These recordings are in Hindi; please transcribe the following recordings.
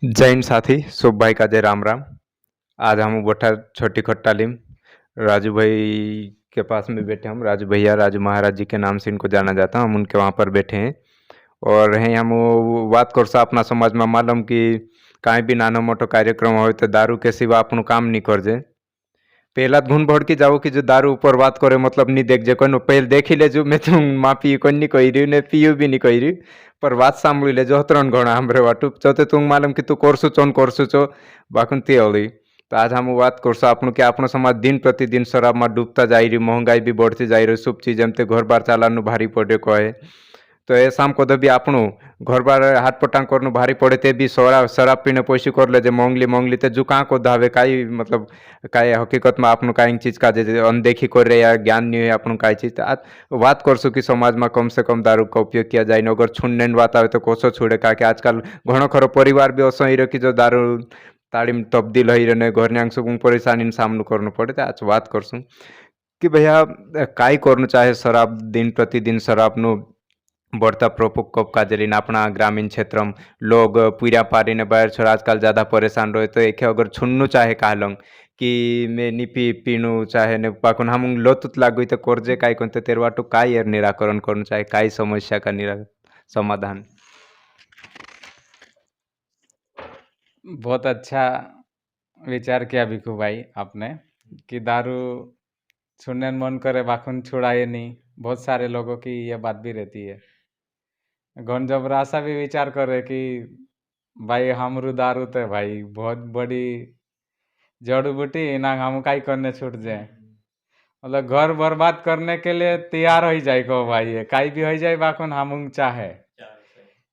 जैन साथी शुभ भाई का जय राम राम। आज हम बोठा छोटी खट्टालीम राजू भाई के पास में बैठे। हम राजू भैया राजू महाराज जी के नाम से इनको जाना जाता। हम उनके वहाँ पर बैठे हैं और हैं हम बात करसा अपना समाज में मालूम कि कांई भी नानो मोटो कार्यक्रम हो तो दारू के सिवा अपनु काम नहीं कर जे। पहला घून भड़की जाओ कि जो दारू ऊपर बात करे मतलब नहीं देख जे कोई पहले देखी ले जो मैं तुम माँ पी कोई नहीं कही रही ने पीयू भी नहीं कही रही पर बात सांभी ले जो हतरण घोड़ा हमरे वाटू चौथे तुम मालूम कि तू करसु चोन करसु चो बाकुन ते अली। तो आज हम बात करसो आपनु कि आपनो समाज दिन प्रतिदिन शराब में डूबता जा रही महंगाई भी बढ़ती जा रही सब चीज एमते घर बार चालानु भारी पड़े कहे। तो ए शाम को भी आपनु घर बार हाथ पटांग करनु भारी पड़े ते भी शराब पीने पैसे कर ले जे मोंगली मोंगली ते जुका को धावे काई मतलब काई हकीकत में आपनु काई चीज का जे अनदेखी कर रहे या ज्ञान नहीं है आपनु काई चीज आज बात करसु कि समाज में कम से कम दारू का उपयोग किया जाए अगर छुड़ने बात आए तो कोसो छुड़े का कि आजकल घणो खरो परिवार भी असो ही रहे कि जो दारू ताड़ीम तब्दील ही रहे घर न्यांग परेशानी सामना करना पड़े। तो आज बात करसु कि भैया काई करनु चाहे शराब दिन प्रतिदिन शराब नु बढ़ता प्रकोप का जरिन अपना ग्रामीण क्षेत्र में लोग पूरा पारी ने बाहर छोड़ आजकल ज़्यादा परेशान रहे तो एक अगर छुन्नु चाहे कहलंग कि मैं नी पीनू चाहे ने पाकुन हम लोतुत लागू तो करजे काय कोणते तेरवाटू काय यार निराकरण करू चाहे काय समस्या का समाधान। बहुत अच्छा विचार किया भिखू भाई आपने कि दारू छूने मन करे बाखुन छुड़ाए नहीं। बहुत सारे लोगों की ये बात भी रहती है। गंजबरा ऐसा भी विचार करे कि भाई हमरू दारू तो भाई बहुत बड़ी जड़ी बूटी ना हम काई करने छूट जाए मतलब घर बर्बाद करने के लिए तैयार हो जाए को भाई ये काई भी हो जाए बाखुन हम चाहे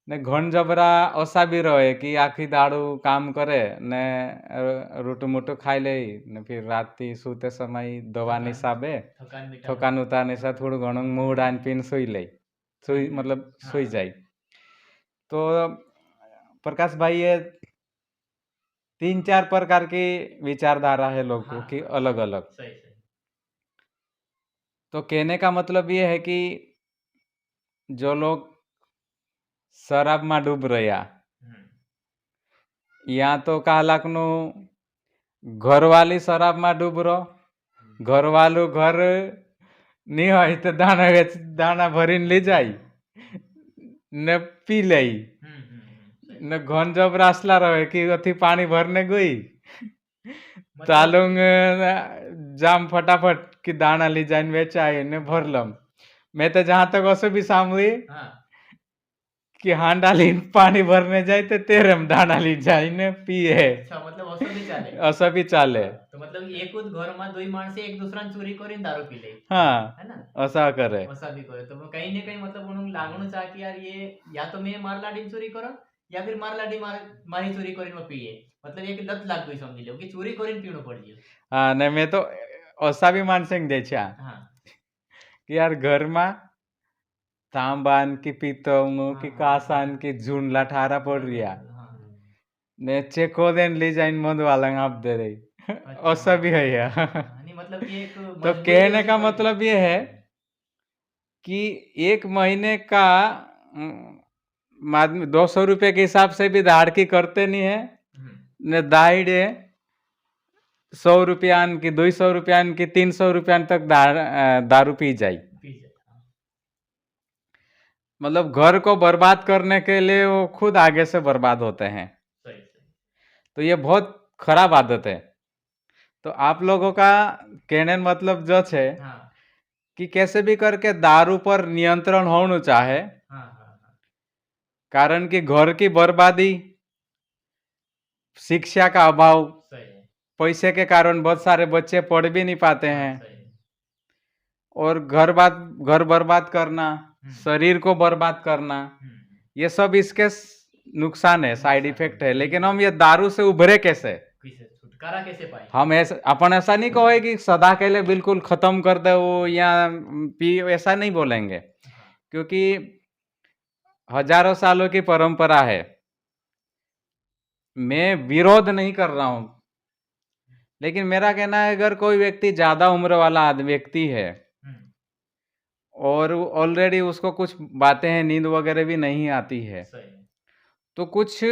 ने घन जबरा ऐसा भी रहे कि आखी दाड़ू काम करे ने रोटू मोटू खाई ले ने फिर राती सूते समय दवा निसाबे थकान उतार निशा थोड़ा घणो मूड आन पीन सोई ले सोई मतलब सोई जाए। तो प्रकाश भाई ये 3-4 प्रकार की विचारधारा है लोगों की अलग अलग। तो कहने का मतलब ये है कि जो लोग शराब में डूब रहा या तो कहलाकनु घरवाली शराब में डूब रो घरवालू घर नहीं हो तो दाना भरी ली जाई ने पी ले ने घन जब रासला रहे कि अथी पानी भरने गई चालूंग जाम फटाफट कि दाना ली जाए बेचाई ने भरलम। मैं तो जहां तक ऐसे भी सामली कि हांडा ली पानी भरने जाए तो तेरे में दाना ली जाए ने पिए। अच्छा मतलब असं भी चाले ऐसा भी चाले तो मतलब एक घर में दो माणसे एक दूसरा चोरी करीन दारू पी ले हाँ है ना ऐसा करे ऐसा भी करे तो कहीं ना कहीं मतलब उन्होंने लागणु चाह कि यार ये या तो मैं मार लाडी चोरी करो या फिर मार लाडी मारी चोरी करीन में पिए मतलब एक लत लाग गई समझ लो कि चोरी करीन पीणो पड़ जियो। हाँ नहीं मैं तो ऐसा भी मानसिंग दे छा कि यार घर में तांबान की पीतल की कासान की झून लाठारा पड़ रिया ने चेको देन ले जाइन मध वाला आप दे रही ऐसा भी है यार। मतलब ये एक तो कहने का मतलब ये है कि 1 महीने का 200 रुपए के हिसाब से भी धाड़की करते नहीं है ने दाइडे 100 रुपया की 200 रुपया की 300 रुपया तक दारू पी जाए मतलब घर को बर्बाद करने के लिए वो खुद आगे से बर्बाद होते हैं। तो ये बहुत खराब आदत है। तो आप लोगों का कहने मतलब जो है कि कैसे भी करके दारू पर नियंत्रण होना चाहे कारण कि घर की बर्बादी शिक्षा का अभाव पैसे के कारण बहुत सारे बच्चे पढ़ भी नहीं पाते हैं और घर बर्बाद करना शरीर को बर्बाद करना ये सब इसके नुकसान है साइड इफेक्ट है। लेकिन हम ये दारू से उभरे कैसे छुटकारा कैसे पाए हम अपन ऐसा नहीं कहे कि सदा के लिए बिल्कुल खत्म कर दे वो या पी ऐसा नहीं बोलेंगे क्योंकि हजारों सालों की परंपरा है। मैं विरोध नहीं कर रहा हूं लेकिन मेरा कहना है अगर कोई व्यक्ति ज्यादा उम्र वाला व्यक्ति है और ऑलरेडी उसको कुछ बातें हैं नींद वगैरह भी नहीं आती है तो कुछ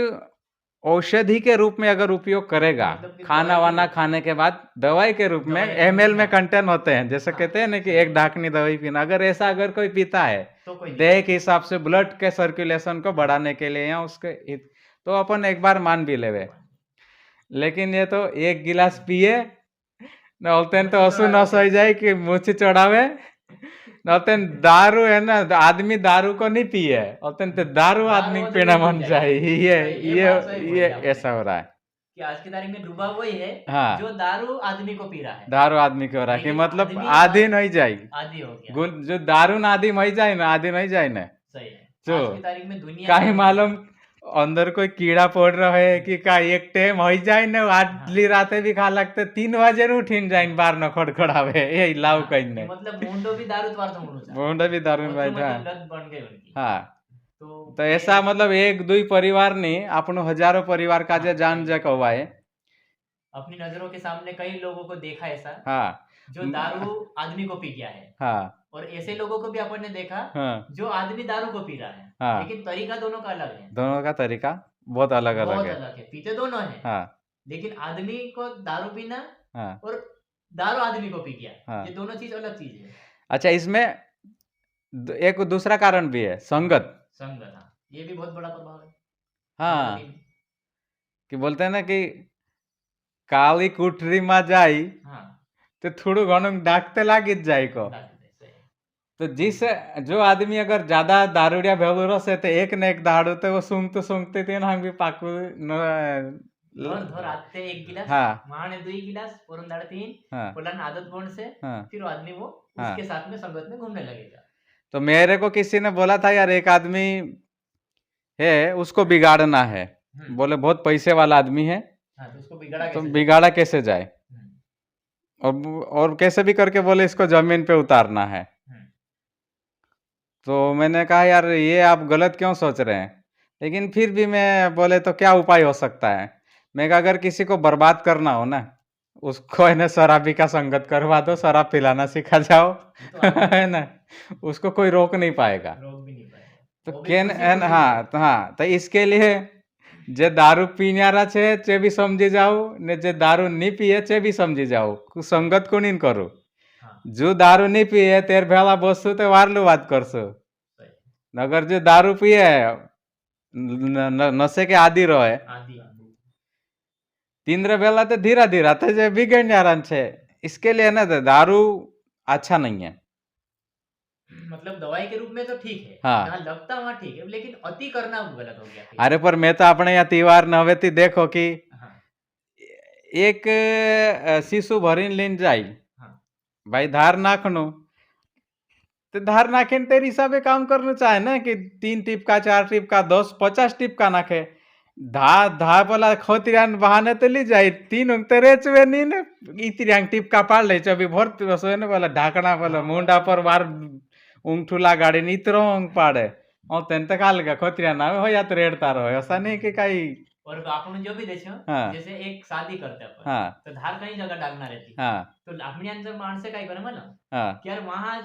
औषधि के रूप में अगर उपयोग करेगा, मतलब कि खाना दवाई के वाना रूप में। खाने के बाद दवाई के रूप में दवाई के एमएल रूप में में। कंटेन होते हैं, जैसे हाँ। कहते हैं ना कि एक ढाकनी दवाई पीना, अगर ऐसा अगर कोई पीता है तो कोई देह के हिसाब से ब्लड के सर्कुलेशन को बढ़ाने के लिए या उसके तो अपन एक बार मान भी लेवे। लेकिन ये तो एक गिलास पिए नौलतेन तो मुझे असु चढ़ा न सही जाए कि मुँह चढ़ावे नौलतेन दारू है ना, आदमी दारू को नहीं पिए औलतेन तो दारू आदमी वो को तो पीना नहीं मन पी जाए। जाएगी। ये सही, ये ये बात सही बोली ये आपने। ऐसा हो रहा है। कि आज की तारीख में डूबा वही है हाँ। जो दारू आदमी को पी रहा है। दारू आदमी को हो रहा है कि लेकिन मतलब आदमी आधी आज नहीं जाएगी आदी हो गया। जो दारू ना आदि मई जाए ना, आदि नहीं जाए ना, सही है। जो आज की तारीख में दुनिया काहे में- मालूम अंदर कोई कीड़ा पड़ रहा है कि का एक टाइम हो जाए ना, आदली राते भी खा लगते 3 बजे उठिन जाए बार न खड़खड़ावे ये लाव हाँ, कहीं कि ने मतलब मुंडो भी दारू त्वार थमणु चा। मुंडा भी दारू वो तो में मतलब हाँ लत बन गई उनकी। हाँ। तो तो ऐसा मतलब एक दुई परिवार नहीं आपनो हजारों परिवार का जे हाँ, जान सही। जा कौवाए। अपनी नजरों के सामने कई लोगों को देखा ऐसा हाँ जो दारू आदमी को पी गया है, हाँ और ऐसे लोगों को भी अपन ने देखा हाँ जो आदमी दारू को पी रहा है। हाँ। लेकिन तरीका दोनों का अलग है। दोनों का तरीका बहुत अलग अलग बहुत है। अलग है, पीते दोनों है। हाँ लेकिन आदमी को दारू पीना हाँ और दारू आदमी को पी गया, हाँ। ये दोनों चीज अलग चीज है। अच्छा इसमें एक दूसरा कारण भी है, संगत। संगत, हाँ, ये भी बहुत बड़ा प्रभाव है। हाँ संगति में। कि बोलते हैं ना कि काली कुठरी में जाई हाँ, तो थोड़ू घणुं डाकते लागी जाए को। डाक दे, सही। तो जिस जो आदमी अगर ज्यादा दारूडिया भेलू रसे तो एक न एक दारू तो वो सूंघते तीन हम भी पाकू धोर धोर आते एक गिलास, हाँ महाने 2 गिलास, पुरन दाड़ 3, हाँ पुलन आदत गुण से हाँ। फिर वो आदमी वो हाँ। उसके साथ में संगत में घूमने लगेगा। तो मेरे को किसी ने बोला था यार एक आदमी है उसको बिगाड़ना है, बोले बहुत पैसे वाला आदमी है, हाँ, तो उसको बिगाड़ा तो कैसे बिगाड़ा कैसे जाए, हम्म, और कैसे भी करके बोले इसको जमीन पे उतारना है। तो मैंने कहा यार ये आप गलत क्यों सोच रहे हैं, लेकिन फिर भी मैं बोले तो क्या उपाय हो सकता है। मैं कहा अगर किसी को बर्बाद करना हो ना उसको है ना शराबी का संगत करवा दो, शराब पिलाना सिखा जाओ तो आप है ना, उसको कोई रोक नहीं पाएगा। रोक भी नहीं पाएगा। तो वो भी केन खुशी एन खुशी हाँ तो हाँ तो इसके लिए जे दारू पीनारा छे चे भी समझी जाओ ने जे दारू नहीं पिए चे भी समझी जाओ संगत को नहीं करू। हाँ, जो दारू नहीं पिए तेर भेला बसू तो वारलू बात करसु, सही। अगर जो दारू पिए नशे के आदि रहे आदि तीन बेला तो धीरा धीरा तो जे बिगड़ जा रहा छे। इसके लिए ना दारू अच्छा नहीं है। मतलब दवाई के रूप में तो ठीक है, हाँ। जहाँ लगता वहाँ ठीक है, लेकिन अति करना गलत हो गया फिर। अरे पर मैं तो अपने यहाँ त्योहार न हवे देखो कि हाँ, एक शिशु भरीन लीन जाई हाँ, भाई धार नाखनो तो धार नाखे तेरे हिसाबे काम करना चाहे ना कि 3 टिप का 4 टिप का 10-50 टिप का नाखे धा धा बोला खोतिरान बहाने तो ली जाए 3 उंग तेरे चुवे नहीं ने इतिरियांग टिप का पाड़ ले चबी भर सोए ने बोला ढाकना बोला मुंडा पर बार उंग ठुला गाड़ी नीतरो उंग पाड़े और तेन तक आल का खोतिरान ना हो या तो रेड़ता रहो, ऐसा नहीं कि कहीं। और आपने जो भी देखो, हाँ। जैसे एक शादी करते अपन, हाँ तो धार कहीं जगह डालना रहती, हाँ तो अपनी अंदर माणसे काय करे मला हाँ कि यार वहाँ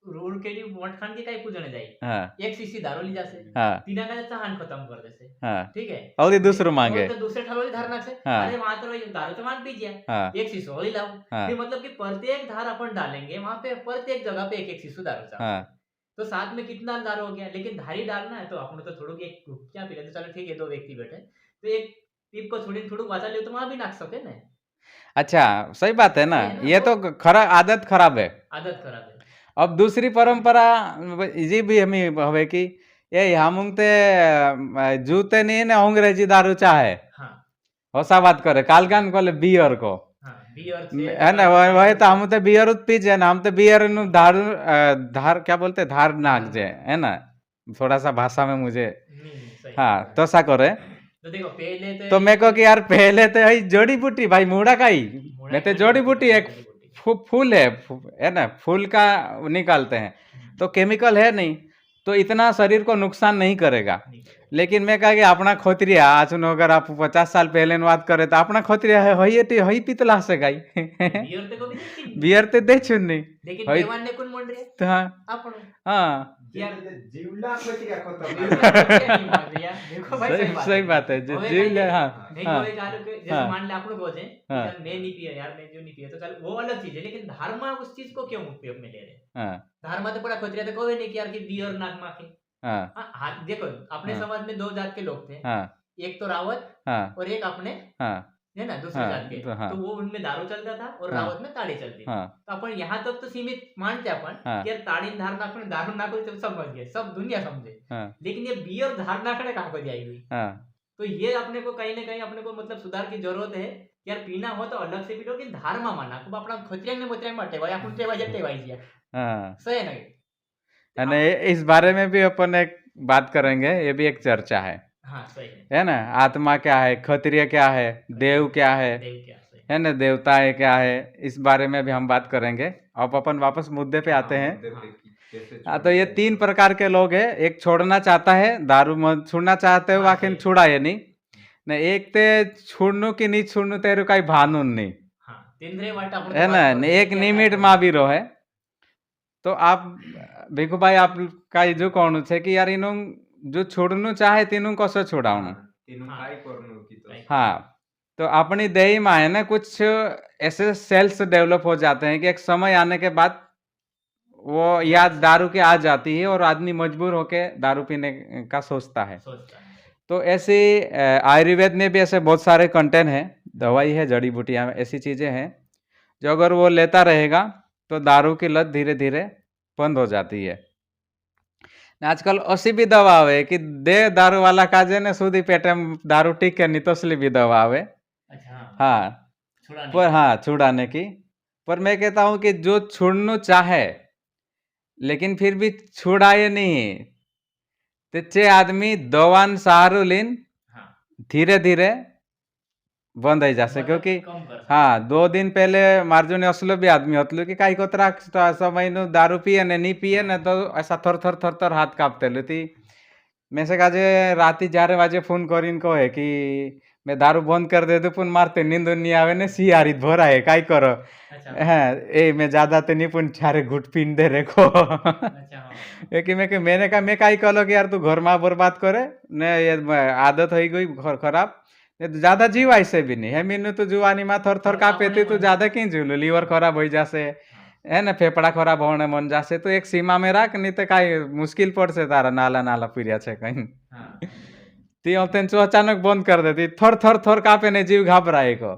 रोड के लिए मोट खान के काय पूजने जाई, हाँ एक शीशी दारू ली जासे, हाँ तीना का चहान खत्म कर देसे, हाँ ठीक है, और दूसरों मांगे और तो दूसरे ठलोली धारना से, हाँ। अरे वहाँ तो वही दारू तो मान पीजिए, हाँ एक शीशो और ही लाओ, हाँ फिर मतलब कि प्रत्येक धार अपन डालेंगे वहाँ पे प्रत्येक जगह पे एक एक शीशो दारू चाहिए, हाँ तो साथ में कितना दारू हो गया। लेकिन धारी डालना है तो अपन तो थोड़ा एक क्या पी लेते, चलो ठीक है 2 व्यक्ति बैठे तो एक टीप को छोड़ी थोड़ा वाचा ले तो वहाँ भी नाक सके ना। अच्छा सही बात है ना, सही है ना, ये तो खरा आदत खराब है। आदत खराब है। अब दूसरी परंपरा ये भी हमें हवे कि ये हमते जूते नहीं ने अंग्रेजी दारू चाहे हाँ, होसा बात करे काल गान कोले बियर को हाँ, बियर से है ना वही तो हम तो बियर उत पी जे ना, हम तो बियर नु दारू धार क्या बोलते धार नाक जे है ना, थोड़ा सा भाषा में मुझे सही। हाँ तो सा करे। तो देखो पहले तो मैं कहो कि यार पहले तो है जड़ी बूटी भाई मुड़ा का ही मुड़ा मैं तो की जड़ी बूटी एक जड़ी बूटी। फूल है ना, फूल का निकालते हैं तो केमिकल है नहीं तो इतना शरीर को नुकसान नहीं करेगा। लेकिन मैं कहा कि अपना खोतरिया आज अगर आप 50 साल पहले बात करे तो अपना खोतरिया है हई पितला से गाई बियर ते को भी देखी नहीं। बियर ते दे चुन्नी लेकिन हई देवान ने कौन मोड़ रहे हाँ आपण हाँ यार जीवला खतरा नहीं मान रही यार, देखो भाई सही बात है जो હવે जीव कहीं ले हाँ नहीं हाँ कोई गालो के जैसे हाँ मान ले આપણું કહો છે कि हाँ यार मैं नहीं पिया यार, मैं जो नहीं पिया तो चल वो अलग चीज है, लेकिन धर्म उस चीज को क्यों उपयोग में ले रहे हैं? हाँ धर्म तो बड़ा खोजरिया तो कोई नहीं कि यार कि बियर नाक माखे। हाँ हाँ हाँ, देखो अपने हाँ समाज में दो जात के लोग थे, हाँ एक तो रावत हाँ और एक अपने हाँ है ना दूसरे हाँ जात के। तो हाँ तो वो उनमें दारू चलता था और हाँ रावत में ताड़ी चलती थी। हाँ तो अपन यहाँ तक तो सीमित मानते अपन हाँ कि यार ताड़ी ने धार नाखने दारू नाखो तो समझ गए, सब दुनिया समझे। हाँ लेकिन ये बियर धार नाखने कहाँ को जाएगी? हाँ तो ये अपने को कहीं ना कहीं अपने को मतलब सुधार की जरूरत है। यार पीना हो तो अलग से पी लो, कि धार में माना खूब अपना खोतियांग ने मोतियांग में टेवाय अपन टेवाय जिया हाँ सही है ना? यानी इस बारे में भी अपन एक बात करेंगे, ये भी एक चर्चा हाँ सही है। है ना। आत्मा क्या है, क्षत्रिय क्या है, देव क्या है देव क्या सही है ना, देवताएं क्या है, इस बारे में भी हम बात करेंगे। अब अपन वापस मुद्दे पे आते हैं। हाँ तो ये 3 प्रकार के लोग हैं, एक छोड़ना चाहता है दारू मत छोड़ना चाहते हो हाँ, आखिर सही। छुड़ाए नहीं ने, एक ते छोड़नु कि नहीं छोड़नु तेरे काही भानून नहीं हाँ तिंद्रे वाट अपन है को ना, बात ने करो, एक क्या निमिट क्या માં બી રહે। तो आप ભીખુ ભાઈ आप का जो कहणु છે कि यार इनु जो छोड़नु चाहे तीनु कसो छोड़ावनु। हाँ तो अपनी देही में है ना कुछ ऐसे सेल्स डेवलप हो जाते हैं कि एक समय आने के बाद वो याद दारू की आ जाती है और आदमी मजबूर होके दारू पीने का सोचता है। सोचता है। तो ऐसे आयुर्वेद में भी ऐसे बहुत सारे कंटेंट हैं, दवाई है, जड़ी बूटियां ऐसी चीजें हैं जो अगर वो लेता रहेगा तो दारू की लत धीरे धीरे बंद हो जाती है। आजकल ऐसी भी दवा आवे कि दे दारू वाला काजे ने सुधी पेटे में दारू टीके नहीं तो असली भी दवा आवे। अच्छा हाँ हाँ छुड़ाने पर की। हाँ छुड़ाने की। पर मैं कहता हूँ कि जो छुड़ना चाहे लेकिन फिर भी छुड़ाए नहीं तो चे आदमी दवान सहारो लीन हाँ धीरे धीरे बंद हो जासे। मतलब क्योंकि कम कर सकते। हाँ 2 दिन पहले मार्जो ने असलो भी आदमी होतलू कि काई कोतरा समय नु दारू पिए ने नहीं पिए ने तो ऐसा थर थर थर थर हाथ कांपतेलू थी। मैं से काजे राती 4 वाजे फोन करीन कहे कि मैं दारू बंद कर दे दू पुन मारते नींद नहीं आवे ने सी आरित भरा है काई करो। अच्छा हाँ ए मैं ज्यादा तो नहीं पुन 4 घुट पीन दे रे को। अच्छा हाँ कि मैंने कहा मैं काई कहलो कि यार तू घर में बर्बाद करे ने ये आदत हो गई खराब ने तो ज्यादा जीव ऐसे भी नहीं है। मीनू तो जुवानी में थर थर कापे थी तो ज्यादा क्यों जीवलू, लीवर खराब हो जासे है ना, फेफड़ा खराब होने मन जासे। तो एक सीमा में राख नहीं तो काई मुश्किल पड़ से तारा नाला नाला पीरिया छे कहीं हाँ ती होते अचानक बंद कर देती थर थर थर कापे ने जीव घबराए को।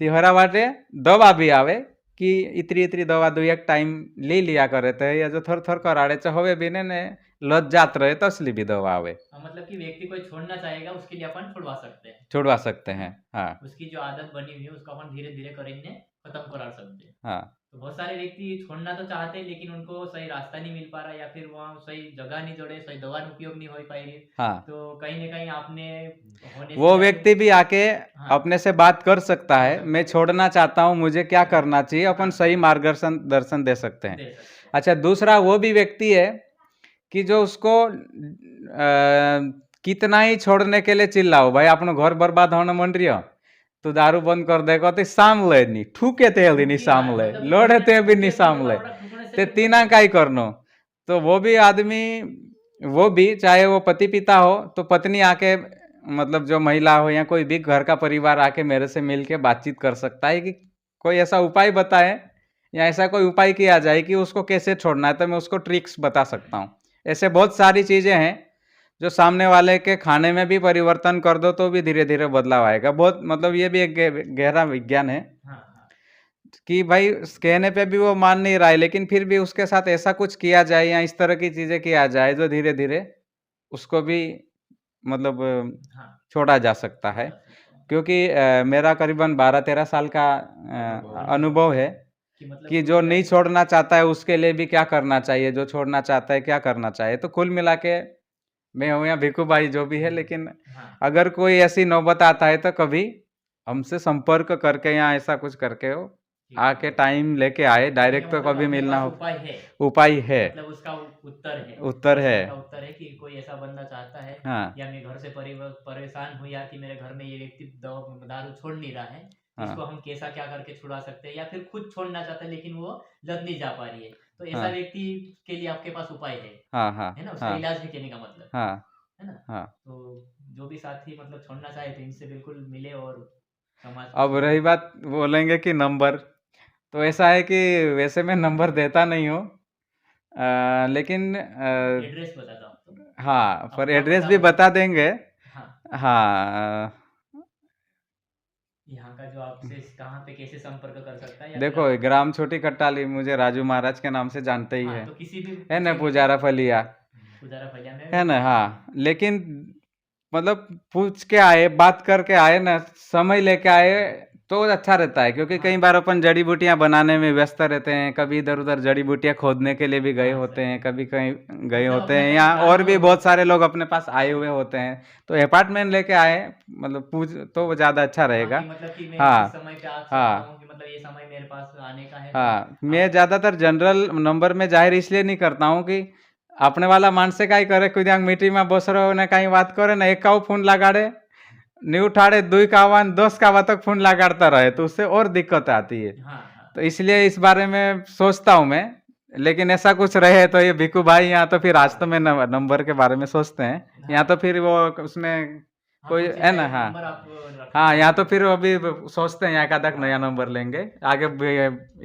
ती हरा बाटे दवा भी आवे कि इतरी इतरी दवा 2-1 टाइम ले लिया करे तो या जो थर थर कराड़े चाहे भी ने लत जात रहे तो असली भी दवा आवे। हाँ, मतलब कि व्यक्ति कोई छोड़ना चाहेगा उसके लिए अपन छुड़वा सकते हैं। छुड़वा सकते हैं। हाँ उसकी जो आदत बनी हुई है उसको अपन धीरे धीरे करेंगे खत्म करा सकते हैं। हाँ तो बहुत सारे व्यक्ति छोड़ना तो चाहते हैं लेकिन उनको सही रास्ता नहीं मिल पा रहा, या फिर वहाँ सही जगह नहीं जोड़े, सही दवा उपयोग नहीं हो पा रही। हाँ तो कहीं ना कहीं आपने होने से वो या व्यक्ति फिर- भी आके हाँ। अपने से बात कर सकता है, मैं छोड़ना चाहता हूँ मुझे क्या करना चाहिए, अपन सही मार्गदर्शन दर्शन दे सकते हैं। दे सकते हैं। अच्छा दूसरा वो भी व्यक्ति है कि जो उसको कितना ही छोड़ने के लिए चिल्लाओ भाई अपनो घर बर्बाद होने मन रही हो तो दारू बंद कर देगा तो सामले नहीं ठूके ते भी नहीं सामले मतलब लोड़े ते भी नहीं ठुकने से सामले थोड़ा ठुकने से ते भी तीना का ही करनो। तो वो भी आदमी वो भी चाहे वो पति पिता हो तो पत्नी आके मतलब जो महिला हो या कोई भी घर का परिवार आके मेरे से मिल के बातचीत कर सकता है कि कोई ऐसा उपाय बताए या ऐसा कोई उपाय किया जाए कि उसको कैसे छोड़ना है, तो मैं उसको ट्रिक्स बता सकता हूँ। ऐसे बहुत सारी चीजें हैं जो सामने वाले के खाने में भी परिवर्तन कर दो तो भी धीरे धीरे बदलाव आएगा। बहुत मतलब ये भी एक गहरा विज्ञान है हाँ हाँ कि भाई कहने पे भी वो मान नहीं रहा है लेकिन फिर भी उसके साथ ऐसा कुछ किया जाए या इस तरह की चीजें किया जाए जो धीरे धीरे उसको भी मतलब हाँ छोड़ा जा सकता है। क्योंकि मेरा करीबन 12-13 साल का अनुभव है मतलब कि जो नहीं छोड़ना चाहता है उसके लिए भी क्या करना चाहिए, जो छोड़ना चाहता है क्या करना चाहिए। तो कुल मिला के मैं हूँ या भिखू भाई जो भी है, लेकिन हाँ अगर कोई ऐसी नौबत आता है तो कभी हमसे संपर्क करके या ऐसा कुछ करके हो ठीक आके टाइम लेके आए, डायरेक्ट तो मतलब कभी अपने मिलना पास हो। उपाय है, उपाय है। मतलब उसका उत्तर है, उत्तर है। उसका उत्तर है कि कोई ऐसा बंदा चाहता है हाँ या मैं घर से परेशान हूँ, या कि मेरे घर में ये व्यक्ति दारू छोड़ नहीं रहा है, इसको हाँ हम कैसा क्या करके छुड़ा सकते हैं, या फिर खुद छोड़ना चाहता है लेकिन वो लत नहीं जा पा रही है, तो ऐसा हाँ व्यक्ति के लिए आपके पास उपाय हाँ हाँ है ना, उसका हाँ इलाज है कहने का मतलब, हाँ है ना। हाँ। तो जो भी साथी मतलब छोड़ना चाहे तो इनसे बिल्कुल मिले और समाज को अब रही सुधारें। बात, बोलेंगे कि नंबर, तो ऐसा है कि वैसे मैं नंबर देता नहीं हूँ, लेकिन एड्रेस बताता हूँ आपको, हाँ, पर अपना एड्रेस पता भी बता। बता देंगे। हाँ, हाँ। यहाँ का जो आपसे कहाँ पे कैसे संपर्क कर सकता है, या फिर देखो, आप ग्राम छोटी खट्टाली मुझे राजू महाराज के नाम से जानते ही हाँ तो किसी भी है ना, पूछेंगे तो पुजारा फलिया, पुजारा फलिया में है ना। हाँ। हाँ, लेकिन मतलब पूछ के आए, बात करके आए ना, समय लेके आए तो अच्छा रहता है, क्योंकि कई हाँ बार अपन जड़ी बूटियां बनाने में व्यस्त रहते हैं, कभी इधर उधर जड़ी बूटियां खोदने के लिए भी गए हाँ होते सही, हैं, कभी कहीं गए मतलब होते अपना हैं, कहीं या प्लान और भी हो। बहुत सारे लोग अपने पास आए हुए होते हैं, तो अपार्टमेंट लेके आए, मतलब पूछ तो वो ज़्यादा अच्छा हाँ रहेगा। कि मतलब कि मैं इस हाँ समय पे आ सकता हाँ हूँ, कि मतलब ये समय मेरे पास आने का है, तो हाँ। मैं आप ज़्यादातर जनरल नंबर में जाहिर इसलिए नहीं करता हूँ कि अपने वाला मानसे काई करे, कुछ मीटिंग में बस रहो ने कहीं बात करे ना, एक का फोन लगाड़े नहीं उठाड़े, दुई का आवान 10 का तक फोन लगाड़ता रहे, तो उससे और दिक्कत आती है। हाँ हाँ तो इसलिए इस बारे में सोचता हूँ मैं, लेकिन ऐसा कुछ रहे तो ये भिक्कू भाई यहाँ तो फिर आज तो मैं नंबर के बारे में सोचते हैं, यहाँ तो हाँ फिर वो उसमें हाँ, कोई कुछ है ऐसा ना। एक हाँ नंबर आप रखना हाँ, यहाँ तो कि फिर अभी सोचते हैं, यहाँ का तक नया हाँ नंबर लेंगे आगे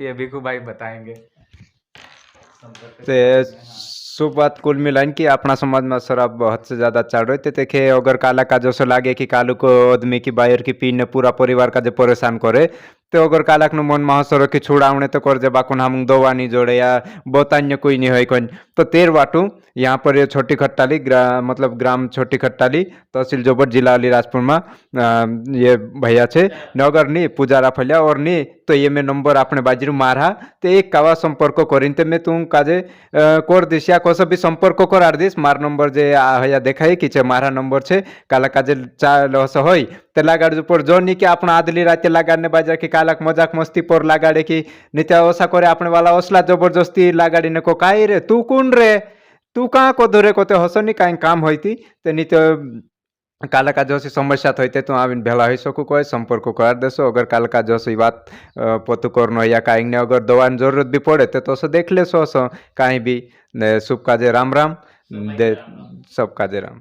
ये भिक्कू भाई बताएंगे संपर्क के ते बारे में। हाँ सुबात कुल मिलान की अपना समाज में शराब बहुत से ज्यादा चल रहे थे, देखे अगर काला का जो लागे कि कालू को आदमी की बायर की पीने पूरा परिवार का जो परेशान करे, तो अगर कालाक नु मन महासर की छुड़ावने तो कर जे बाकुन हम दवा नहीं जोड़े या बोतान्य कोई नहीं है कोई, तो तेर वाटू यहाँ पर ये छोटी खट्टाली मतलब ग्राम छोटी खट्टाली तहसील जोबर जिला अलीराजपुर में ये भैया छे पुजारा नगर नी पुजारा फलिया और नी, तो ये मैं नंबर अपने बाजीरू मारा, तो एक कावा संपर्क करीन ते मैं तुम काजे कोर दिस या कोसो भी संपर्क करार दिस मार नंबर जे हया देखाई कि चे मारा नंबर छे काला काजे चाल हस होई ते लागाड़ पर जो नी कि अपना आदली राते लागाड़ने बाजार की कालाक मजाक मस्ती पर लागाड़े की नित्या ओसा करे अपने वाला ओसला जबरदस्ती लागाड़ी ने को काई रे तू कौन रे तू कहाँ को धरे को ते हसनी काई काम होती ते नित्य काला का जोशी समस्या थईते तो आविन भेला होई सकू कोई संपर्क कर देसो, अगर काल का जोशी बात पतु करनो या काई ने अगर दवानी जरूरत भी पड़े तो देख ले सो कहीं भी ने शुभ काजे राम राम सब भाई दे राम राम। सब काजे राम।